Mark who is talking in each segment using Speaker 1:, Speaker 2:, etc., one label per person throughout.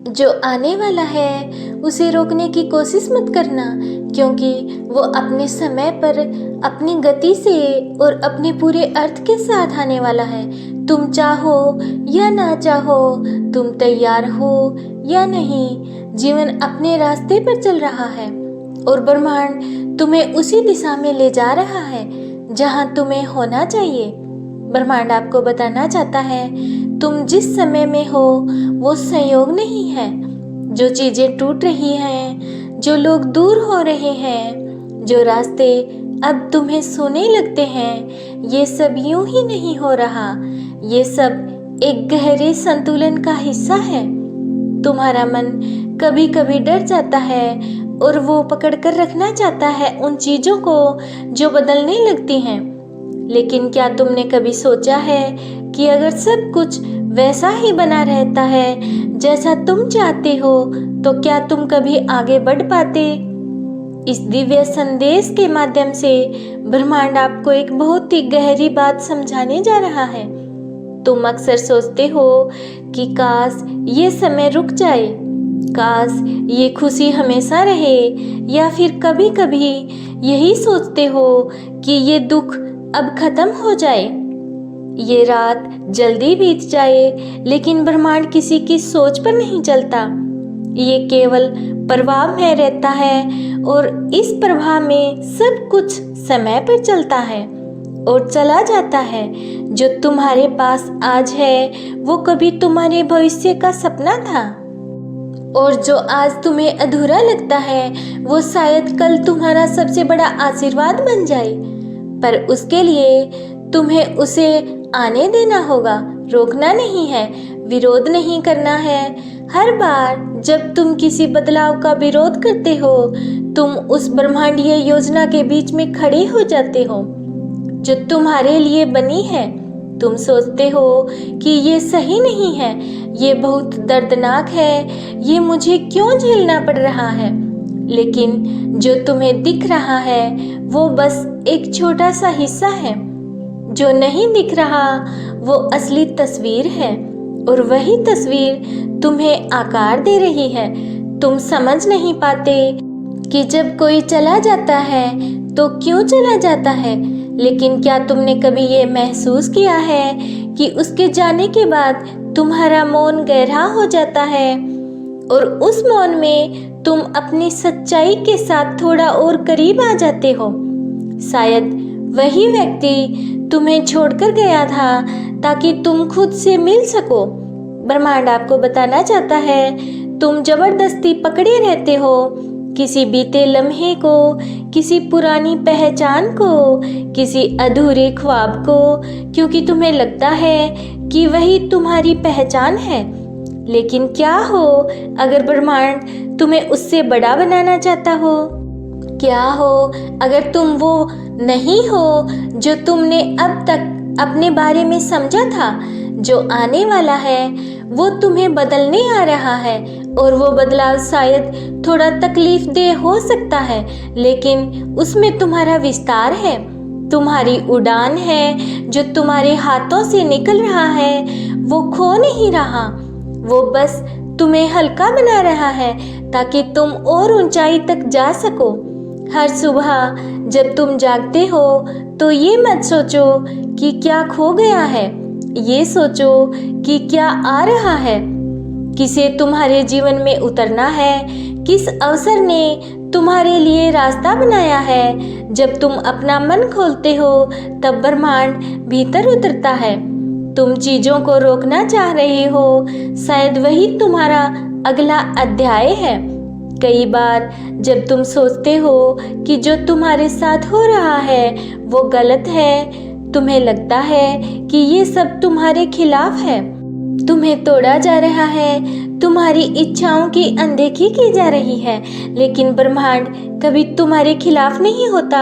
Speaker 1: जो आने वाला है उसे रोकने की कोशिश मत करना, क्योंकि वो अपने समय पर अपनी गति से और अपने पूरे अर्थ के साथ आने वाला है। तुम चाहो या ना चाहो, तुम तैयार हो या नहीं, जीवन अपने रास्ते पर चल रहा है और ब्रह्मांड तुम्हें उसी दिशा में ले जा रहा है जहां तुम्हें होना चाहिए। ब्रह्मांड आपको बताना चाहता है तुम जिस समय में हो वो संयोग नहीं है। जो चीजें टूट रही हैं, जो लोग दूर हो रहे हैं, जो रास्ते अब तुम्हें सोने लगते हैं, ये सब यूं ही नहीं हो रहा। ये सब एक गहरे संतुलन का हिस्सा है। तुम्हारा मन कभी कभी डर जाता है और वो पकड़ कर रखना चाहता है उन चीजों को जो बदलने लगती हैं। लेकिन क्या तुमने कभी सोचा है कि अगर सब कुछ वैसा ही बना रहता है जैसा तुम चाहते हो, तो क्या तुम कभी आगे बढ़ पाते? इस दिव्य संदेश के माध्यम से ब्रह्मांड आपको एक बहुत ही गहरी बात समझाने जा रहा है। तुम अक्सर सोचते हो कि काश ये समय रुक जाए, काश ये खुशी हमेशा रहे, या फिर कभी कभी यही सोचते हो कि ये दुख अब खत्म हो जाए, ये रात जल्दी बीत जाए। लेकिन ब्रह्मांड किसी की सोच पर नहीं चलता, ये केवल प्रभाव में रहता है और इस प्रभाव में सब कुछ समय पर चलता है और चला जाता है। जो तुम्हारे पास आज है वो कभी तुम्हारे भविष्य का सपना था, और जो आज तुम्हें अधूरा लगता है वो शायद कल तुम्हारा सबसे बड़ा आशीर्वाद बन जाए। पर उसके लिए तुम्हें उसे आने देना होगा, रोकना नहीं है, विरोध नहीं करना है। हर बार जब तुम किसी बदलाव का विरोध करते हो, तुम उस ब्रह्मांडीय योजना के बीच में खड़े हो जाते हो जो तुम्हारे लिए बनी है। तुम सोचते हो कि ये सही नहीं है, ये बहुत दर्दनाक है, ये मुझे क्यों झेलना पड़ रहा है। लेकिन जो तुम्हें दिख रहा है वो बस एक छोटा सा हिस्सा है। जो नहीं दिख रहा वो असली तस्वीर है, और वही तस्वीर तुम्हें आकार दे रही है। तुम समझ नहीं पाते कि जब कोई चला जाता है तो क्यों चला जाता है, लेकिन क्या तुमने कभी ये महसूस किया है कि उसके जाने के बाद तुम्हारा मौन गहरा हो जाता है और उस मौन में तुम अपनी सच्चाई के साथ थोड़ा और करीब आ जाते हो। शायद वही व्यक्ति तुम्हें छोड़कर गया था ताकि तुम खुद से मिल सको। ब्रह्मांड आपको बताना चाहता है तुम जबरदस्ती पकड़े रहते हो किसी बीते लम्हे को, किसी पुरानी पहचान को, किसी अधूरे ख्वाब को, क्योंकि तुम्हें लगता है कि वही तुम्हारी पहचान है। लेकिन क्या हो अगर ब्रह्मांड तुम्हें उससे बड़ा बनाना चाहता हो? क्या हो अगर तुम वो नहीं हो जो तुमने अब तक अपने बारे में समझा था? जो आने वाला है वो तुम्हें बदलने आ रहा है, और वो बदलाव शायद थोड़ा तकलीफदेह हो सकता है, लेकिन उसमें तुम्हारा विस्तार है, तुम्हारी उड़ान है। जो तुम्हारे हाथों से निकल रहा है वो खो नहीं रहा, वो बस तुम्हें हल्का बना रहा है ताकि तुम और ऊंचाई तक जा सको। हर सुबह जब तुम जागते हो तो ये मत सोचो कि क्या खो गया है, ये सोचो कि क्या आ रहा है, किसे तुम्हारे जीवन में उतरना है, किस अवसर ने तुम्हारे लिए रास्ता बनाया है। जब तुम अपना मन खोलते हो तब ब्रह्मांड भीतर उतरता है। तुम चीजों को रोकना चाह रहे हो, शायद वही तुम्हारा अगला अध्याय है। कई बार जब तुम सोचते हो कि जो तुम्हारे साथ हो रहा है वो गलत है, तुम्हें लगता है कि ये सब तुम्हारे खिलाफ है, तुम्हें तोड़ा जा रहा है, तुम्हारी इच्छाओं की अनदेखी की जा रही है, लेकिन ब्रह्मांड कभी तुम्हारे खिलाफ नहीं होता।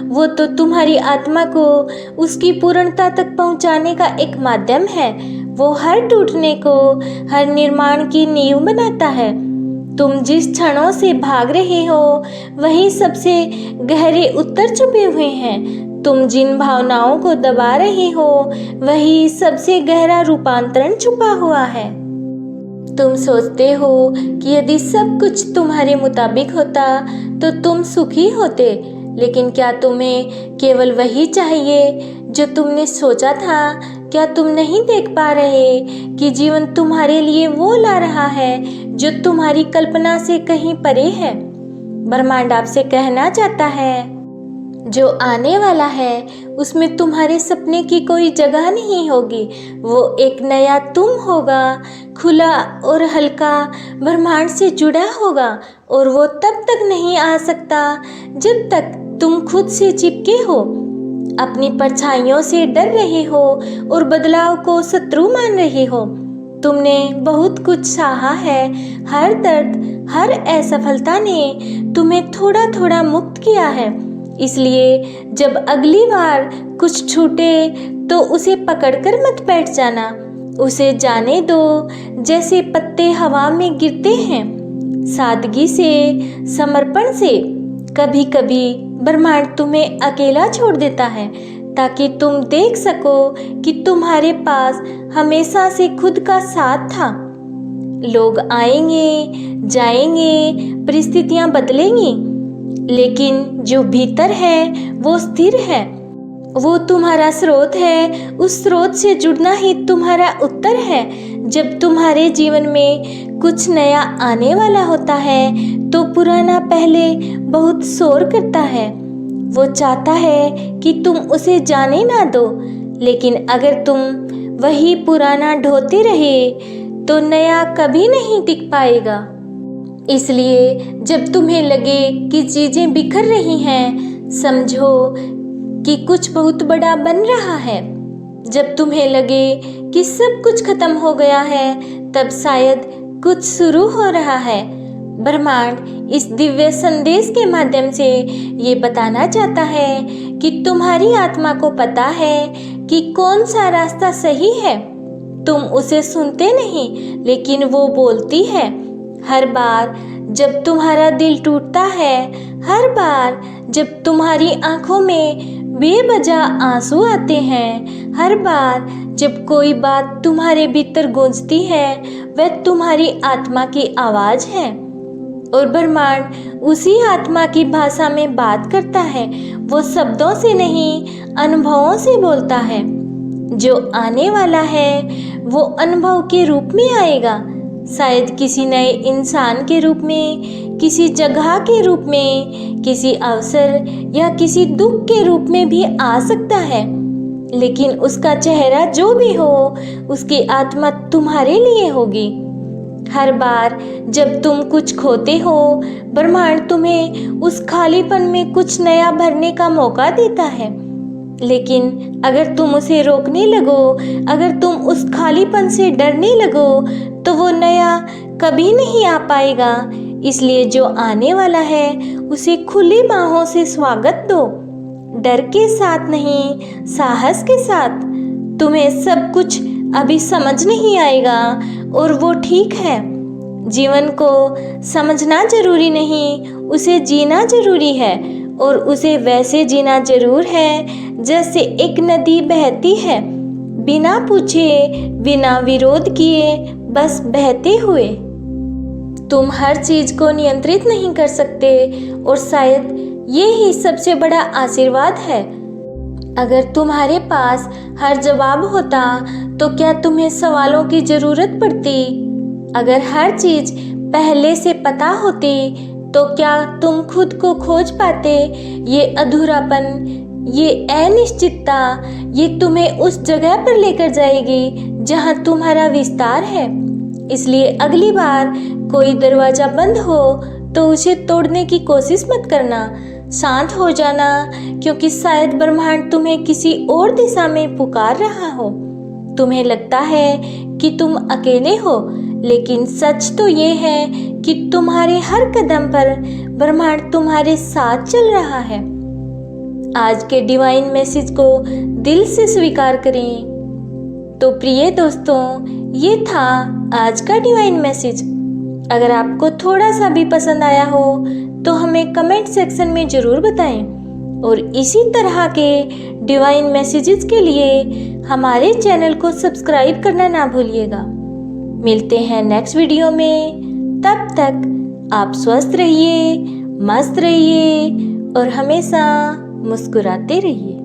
Speaker 1: वो तो तुम्हारी आत्मा को उसकी पूर्णता तक पहुंचाने का एक माध्यम है। वो हर टूटने को, हर निर्माण की नींव बनाता है। तुम जिस क्षणों से भाग रहे हो वहीं सबसे गहरे उत्तर छुपे हुए हैं। तुम जिन भावनाओं को दबा रहे हो वही सबसे गहरा रूपांतरण छुपा हुआ है। तुम सोचते हो कि यदि सब कुछ तुम्हारे मुताबिक होता तो तुम सुखी होते, लेकिन क्या तुम्हें केवल वही चाहिए जो तुमने सोचा था? क्या तुम नहीं देख पा रहे कि जीवन तुम्हारे लिए वो ला रहा है जो तुम्हारी कल्पना से कहीं परे है? ब्रह्मांड आपसे कहना चाहता है, जो आने वाला है उसमें तुम्हारे सपने की कोई जगह नहीं होगी। वो एक नया तुम होगा, खुला और हल्का, ब्रह्मांड से जुड़ा होगा, और वो तब तक नहीं आ सकता जब तक तुम खुद से चिपके हो, अपनी परछाइयों से डर रहे हो और बदलाव को शत्रु मान रहे हो। तुमने बहुत कुछ सहा है। हर दर्द, हर असफलता ने तुम्हें थोड़ा थोड़ा मुक्त किया है। इसलिए जब अगली बार कुछ छूटे तो उसे पकड़कर मत बैठ जाना। उसे जाने दो जैसे पत्ते हवा में गिरते हैं, सादगी से, समर्पण से। कभी कभी ब्रह्मांड तुम्हें अकेला छोड़ देता है ताकि तुम देख सको कि तुम्हारे पास हमेशा से खुद का साथ था। लोग आएंगे, जाएंगे, परिस्थितियां बदलेंगी, लेकिन जो भीतर है वो स्थिर है। वो तुम्हारा स्रोत है। उस स्रोत से जुड़ना ही तुम्हारा उत्तर है। जब तुम्हारे जीवन में कुछ नया आने वाला होता है तो पुराना पहले बहुत शोर करता है। वो चाहता है कि तुम उसे जाने ना दो, लेकिन अगर तुम वही पुराना ढोते रहे तो नया कभी नहीं टिक पाएगा। इसलिए जब तुम्हें लगे कि चीजें बिखर रही हैं, समझो कि कुछ बहुत बड़ा बन रहा है। जब तुम्हें लगे कि सब कुछ खत्म हो गया है, तब शायद कुछ शुरू हो रहा है। ब्रह्मांड इस दिव्य संदेश के माध्यम से ये बताना चाहता है कि तुम्हारी आत्मा को पता है कि कौन सा रास्ता सही है। तुम उसे सुनते नहीं, लेकिन वो बोलती है। हर बार जब तुम्हारा दिल टूटता है, हर बार जब तुम्हारी आंखों में बेवजह आंसू आते हैं, हर बार जब कोई बात तुम्हारे भीतर गूंजती है, वह तुम्हारी आत्मा की आवाज है। और ब्रह्मांड उसी आत्मा की भाषा में बात करता है। वो शब्दों से नहीं, अनुभवों से बोलता है। जो आने वाला है वो अनुभव के रूप में आएगा, शायद किसी नए इंसान के रूप में, किसी जगह के रूप में, किसी अवसर या किसी दुख के रूप में भी आ सकता है। लेकिन उसका चेहरा जो भी हो, उसकी आत्मा तुम्हारे लिए होगी। हर बार जब तुम कुछ खोते हो, ब्रह्मांड तुम्हें उस खालीपन में कुछ नया भरने का मौका देता है। लेकिन अगर तुम उसे रोकने लगो, अगर तुम उस खालीपन से डरने लगो, तो वो नया कभी नहीं आ पाएगा। इसलिए जो आने वाला है उसे खुली बाहों से स्वागत दो, डर के साथ नहीं, साहस के साथ। तुम्हें सब कुछ अभी समझ नहीं आएगा और वो ठीक है। जीवन को समझना जरूरी नहीं, उसे जीना जरूरी है। और उसे वैसे जीना जरूर है जैसे एक नदी बहती है, बिना पूछे, बिना विरोध किए, बस बहते हुए। तुम हर चीज को नियंत्रित नहीं कर सकते, और शायद ये ही सबसे बड़ा आशीर्वाद है। अगर तुम्हारे पास हर जवाब होता तो क्या तुम्हें सवालों की जरूरत पड़ती? अगर हर चीज पहले से पता होती तो क्या तुम खुद को खोज पाते? ये अधूरापन, ये अनिश्चितता, ये तुम्हें उस जगह पर लेकर जाएगी जहां तुम्हारा विस्तार है। इसलिए अगली बार कोई दरवाजा बंद हो तो उसे तोड़ने की कोशिश मत करना। शांत हो जाना, क्योंकि शायद ब्रह्मांड तुम्हें किसी और दिशा में पुकार रहा हो। तुम्हें लगता है कि तुम अकेले हो, लेकिन सच तो ये है कि तुम्हारे हर कदम पर ब्रह्मांड तुम्हारे साथ चल रहा है। आज के डिवाइन मैसेज को दिल से स्वीकार करें। तो प्रिय दोस्तों, ये था आज का डिवाइन मैसेज। अगर आपको थोड़ा सा भी पसंद आया हो तो हमें कमेंट सेक्शन में ज़रूर बताएं, और इसी तरह के डिवाइन मैसेजेस के लिए हमारे चैनल को सब्सक्राइब करना ना भूलिएगा। मिलते हैं नेक्स्ट वीडियो में। तब तक आप स्वस्थ रहिए, मस्त रहिए और हमेशा मुस्कुराते रहिए।